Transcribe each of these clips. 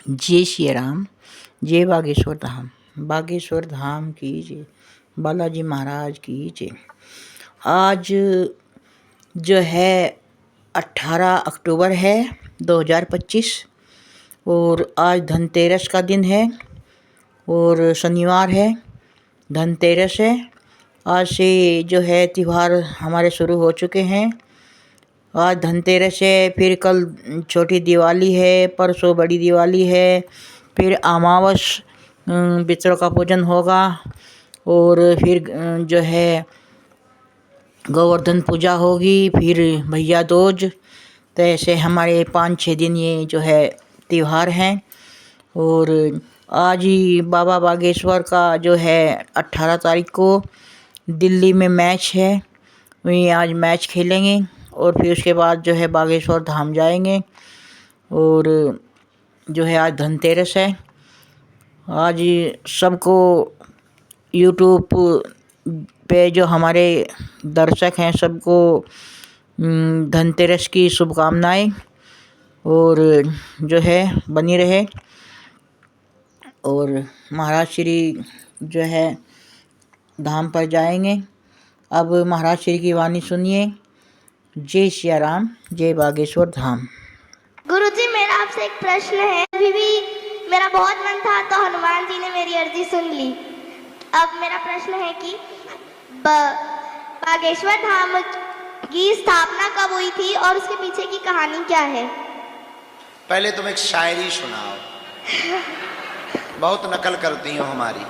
जय श्री राम। जय बागेश्वर धाम। बागेश्वर धाम की जय। बालाजी महाराज की जय। आज जो है 18 अक्टूबर है 2025 और आज धनतेरस का दिन है और शनिवार है, धनतेरस है। आज से जो है त्यौहार हमारे शुरू हो चुके हैं। आज धनतेरस है, फिर कल छोटी दिवाली है, परसों बड़ी दिवाली है, फिर अमावस पितरों का पूजन होगा और फिर जो है गोवर्धन पूजा होगी, फिर भैया दूज। तो ऐसे हमारे 5-6 दिन ये जो है त्यौहार हैं। और आज ही बाबा बागेश्वर का जो है 18 तारीख को दिल्ली में मैच है, वहीं आज मैच खेलेंगे और फिर उसके बाद जो है बागेश्वर धाम जाएंगे। और जो है आज धनतेरस है। आज सबको यूट्यूब पे जो हमारे दर्शक हैं सबको धनतेरस की शुभकामनाएं और जो है बनी रहे। और महाराज श्री जो है धाम पर जाएंगे। अब महाराज श्री की वाणी सुनिए। जय श्री राम। जय बागेश्वर धाम। गुरुजी, मेरा आपसे एक प्रश्न है। अभी भी मेरा बहुत मन था तो हनुमान जी ने मेरी अर्जी सुन ली। अब मेरा प्रश्न है कि बागेश्वर धाम की स्थापना कब हुई थी और उसके पीछे की कहानी क्या है? पहले तुम एक शायरी सुनाओ। बहुत नकल करती हो हमारी।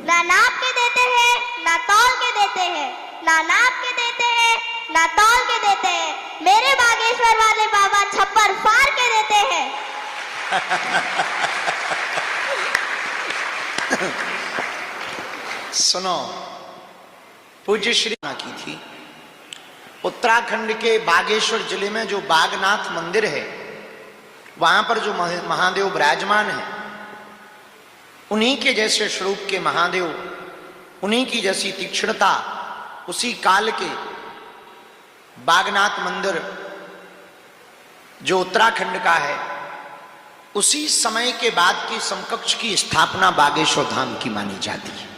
ना नाप के देते हैं ना तौल के देते हैं, ना नाप के देते हैं ना तौल के देते हैं, मेरे बागेश्वर वाले बाबा छप्पर फाड़ के देते हैं। सुनो, पूज्य श्री की थी उत्तराखंड के बागेश्वर जिले में जो बागनाथ मंदिर है, वहां पर जो महादेव विराजमान है, उन्हीं के जैसे स्वरूप के महादेव, उन्हीं की जैसी तीक्ष्णता उसी काल के बागनाथ मंदिर जो उत्तराखंड का है, उसी समय के बाद की समकक्ष की स्थापना बागेश्वर धाम की मानी जाती है।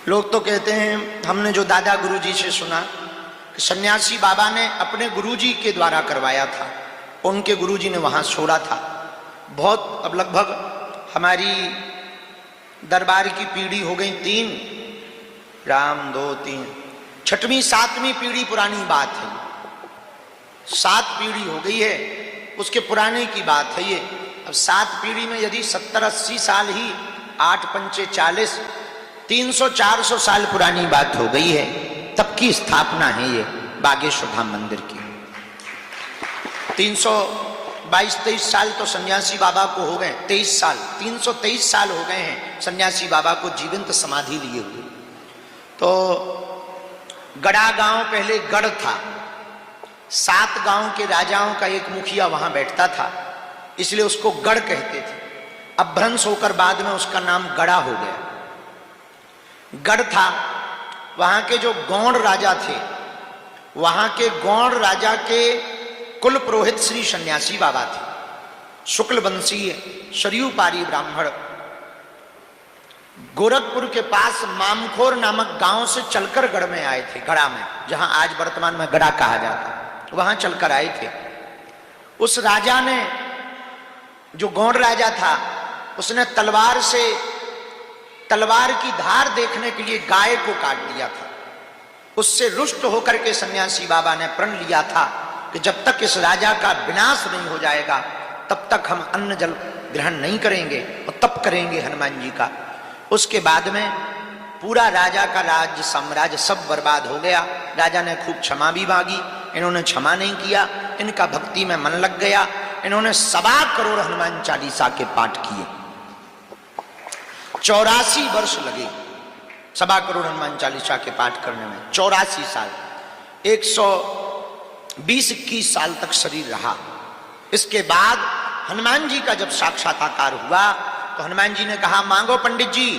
लोग तो कहते हैं, हमने जो दादा गुरुजी से सुना कि सन्यासी बाबा ने अपने गुरुजी के द्वारा करवाया था, उनके गुरुजी ने वहां छोड़ा था। बहुत, अब लगभग हमारी दरबार की पीढ़ी हो गई 3, राम 2 3, 6वीं 7वीं पीढ़ी पुरानी बात है। 7 पीढ़ी हो गई है, उसके पुराने की बात है ये। अब 7 पीढ़ी में यदि 70-80 साल ही, 8 पंचे 40, 300-400 साल पुरानी बात हो गई है, तब की स्थापना है ये बागेश्वर धाम मंदिर की। 322-23 साल तो सन्यासी बाबा को हो गए, 23 साल, 323 साल हो गए हैं सन्यासी बाबा को जीवंत समाधि लिए हुए। तो गड़ा गांव पहले गढ़ था, 7 गांव के राजाओं का एक मुखिया वहां बैठता था, इसलिए उसको गढ़ कहते थे। अपभ्रंश होकर बाद में उसका नाम गड़ा हो गया। गढ़ था, वहां के जो गौड़ राजा थे, वहां के गौड़ राजा के कुल पुरोहित श्री सन्यासी बाबा थे, शुक्ल वंशीय सरयू पारी ब्राह्मण। गोरखपुर के पास मामखोर नामक गांव से चलकर गढ़ में आए थे, गड़ा में, जहां आज वर्तमान में गड़ा कहा जाता, वहां चलकर आए थे। उस राजा ने, जो गौड़ राजा था, उसने तलवार से, तलवार की धार देखने के लिए गाय को काट दिया था। उससे रुष्ट होकर के सन्यासी बाबा ने प्रण लिया था कि जब तक इस राजा का विनाश नहीं हो जाएगा तब तक हम अन्न जल ग्रहण नहीं करेंगे और तप करेंगे हनुमान जी का। उसके बाद में पूरा राजा का राज्य साम्राज्य सब बर्बाद हो गया। राजा ने खूब क्षमा भी मांगी, इन्होंने क्षमा नहीं किया, इनका भक्ति में मन लग गया। इन्होंने 1.25 करोड़ हनुमान चालीसा के पाठ किए। 84 वर्ष लगे 1.25 करोड़ हनुमान चालीसा के पाठ करने में, 84 साल, 120-21 साल तक शरीर रहा। इसके बाद हनुमान जी का जब साक्षात्कार हुआ तो हनुमान जी ने कहा, मांगो पंडित जी।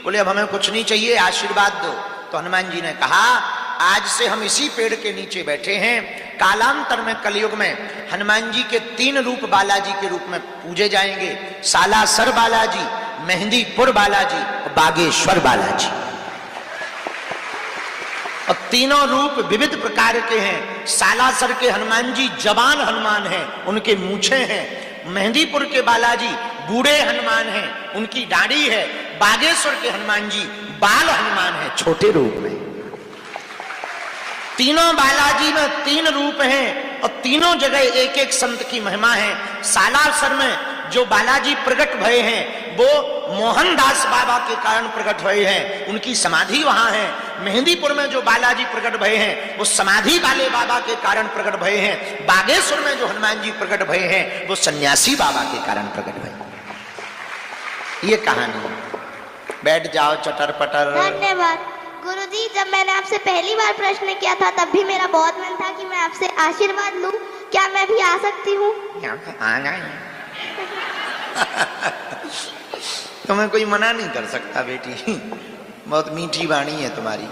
बोले, अब हमें कुछ नहीं चाहिए, आशीर्वाद दो। तो हनुमान जी ने कहा, आज से हम इसी पेड़ के नीचे बैठे हैं, कालांतर में कलयुग में हनुमान जी के 3 रूप बालाजी के रूप में पूजे जाएंगे। सालासर बालाजी, मेहंदीपुर बालाजी और बागेश्वर बालाजी। और तीनों रूप विविध प्रकार के हैं। सालासर के हनुमान जी जवान हनुमान हैं, उनके मूछे हैं। मेहंदीपुर के बालाजी बूढ़े हनुमान हैं, उनकी दाढ़ी है। बागेश्वर के हनुमान जी बाल हनुमान हैं, छोटे रूप में। तीनों बालाजी में 3 रूप हैं और तीनों जगह एक एक संत की महिमा है। सालासर में जो बालाजी प्रकट भये हैं वो मोहनदास बाबा के कारण प्रकट भये हैं, उनकी समाधि वहां है। मेहंदीपुर में जो बालाजी प्रकट भये हैं वो समाधि वाले बाबा के कारण प्रकट भये हैं। बागेश्वर में जो हनुमान जी प्रकट भये हैं वो सन्यासी बाबा के कारण प्रकट भये। ये कहानी। बैठ जाओ चटर पटर। धन्यवाद गुरुजी। जब मैंने आपसे पहली बार प्रश्न किया था तब भी मेरा बहुत मन था कि मैं आपसे आशीर्वाद लूं। क्या मैं भी आ सकती हूँ? आना तुम्हें कोई मना नहीं कर सकता बेटी, बहुत मीठी वाणी है तुम्हारी।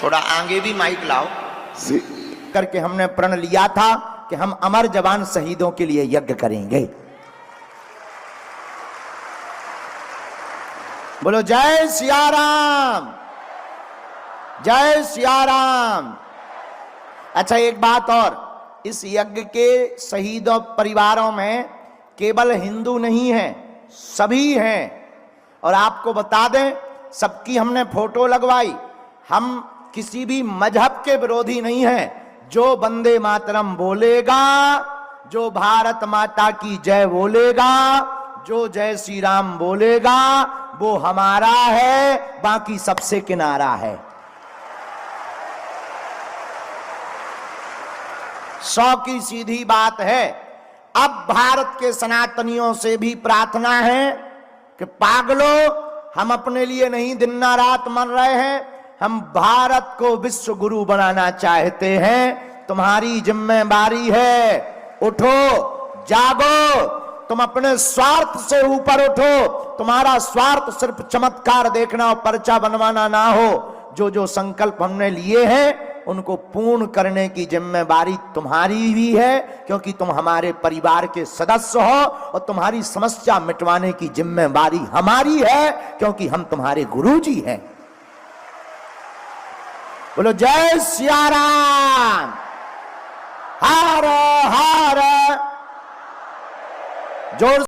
थोड़ा आगे भी माइक लाओ। करके हमने प्रण लिया था कि हम अमर जवान शहीदों के लिए यज्ञ करेंगे। बोलो जय सिया राम, जय सिया राम। अच्छा एक बात और, इस यज्ञ के शहीदों परिवारों में केवल हिंदू नहीं है, सभी हैं। और आपको बता दें, सबकी हमने फोटो लगवाई। हम किसी भी मजहब के विरोधी नहीं हैं। जो वंदे मातरम बोलेगा, जो भारत माता की जय बोलेगा, जो जय श्री राम बोलेगा, वो हमारा है, बाकी सबसे किनारा है। 100 की सीधी बात है। अब भारत के सनातनियों से भी प्रार्थना है कि पागलों, हम अपने लिए नहीं दिन रात मर रहे हैं, हम भारत को विश्व गुरु बनाना चाहते हैं। तुम्हारी जिम्मेदारी है, उठो, जागो, तुम अपने स्वार्थ से ऊपर उठो। तुम्हारा स्वार्थ सिर्फ चमत्कार देखना और पर्चा बनवाना ना हो। जो जो संकल्प हमने लिए हैं उनको पूर्ण करने की जिम्मेदारी तुम्हारी भी है, क्योंकि तुम हमारे परिवार के सदस्य हो। और तुम्हारी समस्या मिटवाने की जिम्मेदारी हमारी है, क्योंकि हम तुम्हारे गुरुजी हैं। बोलो जय सिया राम। हर हर जोर